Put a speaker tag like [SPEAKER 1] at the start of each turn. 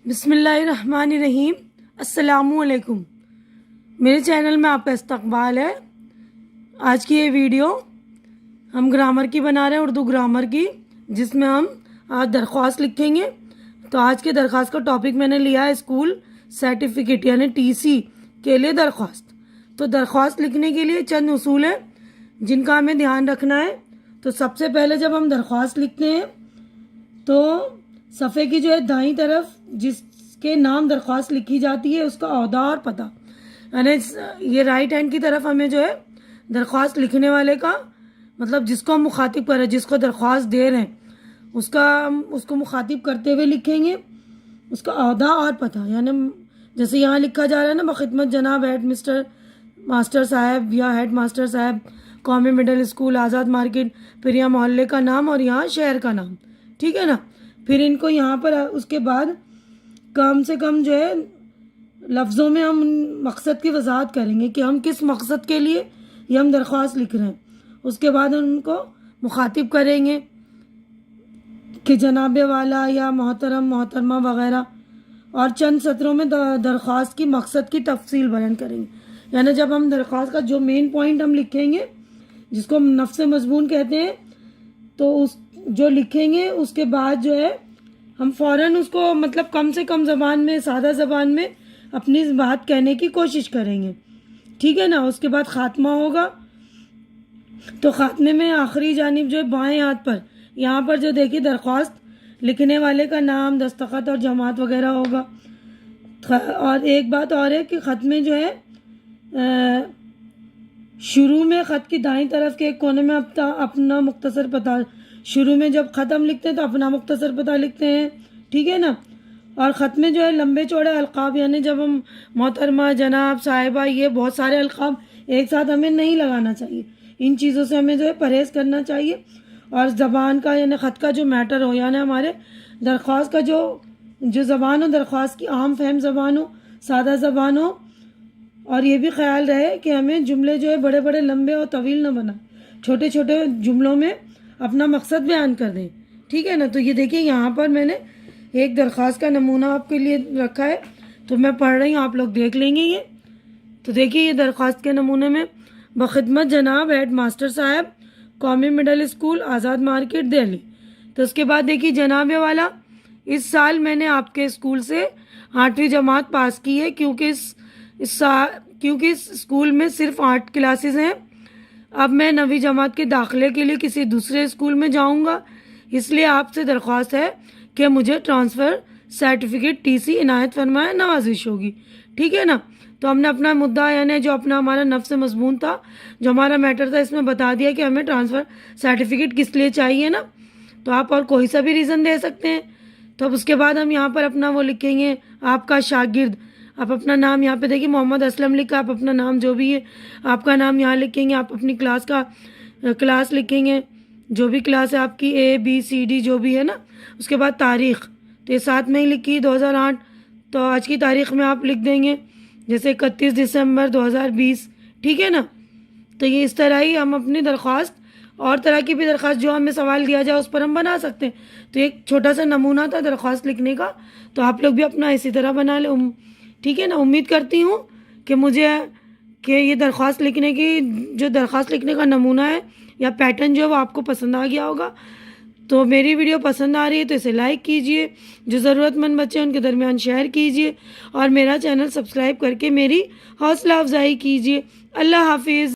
[SPEAKER 1] بسم اللہ الرحمن الرحیم۔ السلام علیکم، میرے چینل میں آپ کا استقبال ہے۔ آج کی یہ ویڈیو ہم گرامر کی بنا رہے ہیں، اردو گرامر کی، جس میں ہم آج درخواست لکھیں گے۔ تو آج کے درخواست کا ٹاپک میں نے لیا ہے اسکول سرٹیفکیٹ یعنی TC کے لیے درخواست۔ تو درخواست لکھنے کے لیے چند اصول ہیں جن کا ہمیں دھیان رکھنا ہے۔ تو سب سے پہلے جب ہم درخواست لکھتے ہیں تو صفحے کی جو ہے دائیں طرف جس کے نام درخواست لکھی جاتی ہے اس کا عہدہ اور پتہ، یعنی یہ رائٹ ہینڈ کی طرف ہمیں جو ہے درخواست لکھنے والے کا مطلب جس کو ہم مخاطب کر رہے ہیں، جس کو درخواست دے رہے ہیں، اس کو مخاطب کرتے ہوئے لکھیں گے اس کا عہدہ اور پتہ۔ یعنی جیسے یہاں لکھا جا رہا ہے نا، بخدمت جناب ہیڈ ماسٹر صاحب یا ہیڈ ماسٹر صاحب، قومی مڈل اسکول آزاد مارکیٹ، پھر یہاں محلے کا نام اور یہاں شہر کا نام، ٹھیک ہے نا۔ پھر ان کو یہاں پر اس کے بعد کم سے کم جو ہے لفظوں میں ہم مقصد کی وضاحت کریں گے کہ ہم کس مقصد کے لیے یہ ہم درخواست لکھ رہے ہیں۔ اس کے بعد ان کو مخاطب کریں گے کہ جناب والا یا محترم محترمہ وغیرہ، اور چند سطروں میں درخواست کی مقصد کی تفصیل بیان کریں گے۔ یعنی جب ہم درخواست کا جو مین پوائنٹ ہم لکھیں گے جس کو ہم نفس مضمون کہتے ہیں، تو اس جو لکھیں گے اس کے بعد جو ہے ہم فوراً اس کو مطلب کم سے کم زبان میں، سادہ زبان میں اپنی بات کہنے کی کوشش کریں گے، ٹھیک ہے نا۔ اس کے بعد خاتمہ ہوگا، تو خاتمے میں آخری جانب جو ہے بائیں ہاتھ پر یہاں پر جو دیکھیے درخواست لکھنے والے کا نام، دستخط اور جماعت وغیرہ ہوگا۔ اور ایک بات اور ہے کہ خط میں جو ہے شروع میں خط کی دائیں طرف کے ایک کونے میں اپنا مختصر پتہ، شروع میں جب خط ہم لکھتے ہیں تو اپنا مختصر پتہ لکھتے ہیں، ٹھیک ہے نا۔ اور خط میں جو ہے لمبے چوڑے القاب، یعنی جب ہم محترمہ، جناب، صاحبہ، یہ بہت سارے القاب ایک ساتھ ہمیں نہیں لگانا چاہیے۔ ان چیزوں سے ہمیں جو ہے پرہیز کرنا چاہیے۔ اور زبان کا یعنی خط کا جو میٹر ہو، یعنی ہمارے درخواست کا جو زبان ہو، درخواست کی عام فہم زبان ہو، سادہ زبان ہو۔ اور یہ بھی خیال رہے کہ ہمیں جملے جو ہے بڑے بڑے لمبے اور طویل نہ بنائیں، چھوٹے چھوٹے جملوں میں اپنا مقصد بیان کر دیں، ٹھیک ہے نا۔ تو یہ دیکھیے یہاں پر میں نے ایک درخواست کا نمونہ آپ کے لیے رکھا ہے، تو میں پڑھ رہی ہوں، آپ لوگ دیکھ لیں گے یہ۔ تو دیکھیے یہ درخواست کے نمونے میں بخدمت جناب ہیڈ ماسٹر صاحب، قومی مڈل اسکول آزاد مارکیٹ دہلی۔ تو اس کے بعد دیکھیے جناب والا، اس سال میں نے آپ کے اسکول سے 8ویں جماعت پاس کی ہے، کیونکہ اس اسکول میں صرف 8 کلاسز ہیں۔ اب میں 9ویں جماعت کے داخلے کے لیے کسی دوسرے اسکول میں جاؤں گا، اس لیے آپ سے درخواست ہے کہ مجھے ٹرانسفر سرٹیفکیٹ TC عنایت فرمائے، نوازش ہوگی، ٹھیک ہے نا۔ تو ہم نے اپنا مدعا یعنی جو اپنا ہمارا نفس مضمون تھا، جو ہمارا میٹر تھا، اس میں بتا دیا کہ ہمیں ٹرانسفر سرٹیفکیٹ کس لیے چاہیے نا۔ تو آپ اور کوئی سا بھی ریزن دے سکتے ہیں۔ تو اب اس کے بعد ہم یہاں پر اپنا وہ لکھیں گے، آپ کا شاگرد، آپ اپنا نام یہاں پہ دیکھیے محمد اسلم لکھا، آپ اپنا نام جو بھی ہے آپ کا نام یہاں لکھیں گے، آپ اپنی کلاس لکھیں گے، جو بھی کلاس ہے آپ کی ABCD جو بھی ہے نا۔ اس کے بعد تاریخ، تو یہ ساتھ میں ہی لکھی 2008، تو آج کی تاریخ میں آپ لکھ دیں گے جیسے 31 دسمبر 2020، ٹھیک ہے نا۔ تو یہ اس طرح ہی ہم اپنی درخواست اور طرح کی بھی درخواست جو ہمیں سوال دیا جائے اس پر ہم بنا سکتے ہیں۔ تو ایک چھوٹا سا نمونہ تھا درخواست لکھنے کا، تو آپ لوگ بھی اپنا اسی طرح بنا لیں، ٹھیک ہے نا۔ امید کرتی ہوں کہ یہ درخواست لکھنے کا نمونہ ہے یا پیٹرن جو ہے وہ آپ کو پسند آ گیا ہوگا۔ تو میری ویڈیو پسند آ رہی ہے تو اسے لائک کیجئے، جو ضرورت مند بچے ہیں ان کے درمیان شیئر کیجئے، اور میرا چینل سبسکرائب کر کے میری حوصلہ افزائی کیجئے۔ اللہ حافظ۔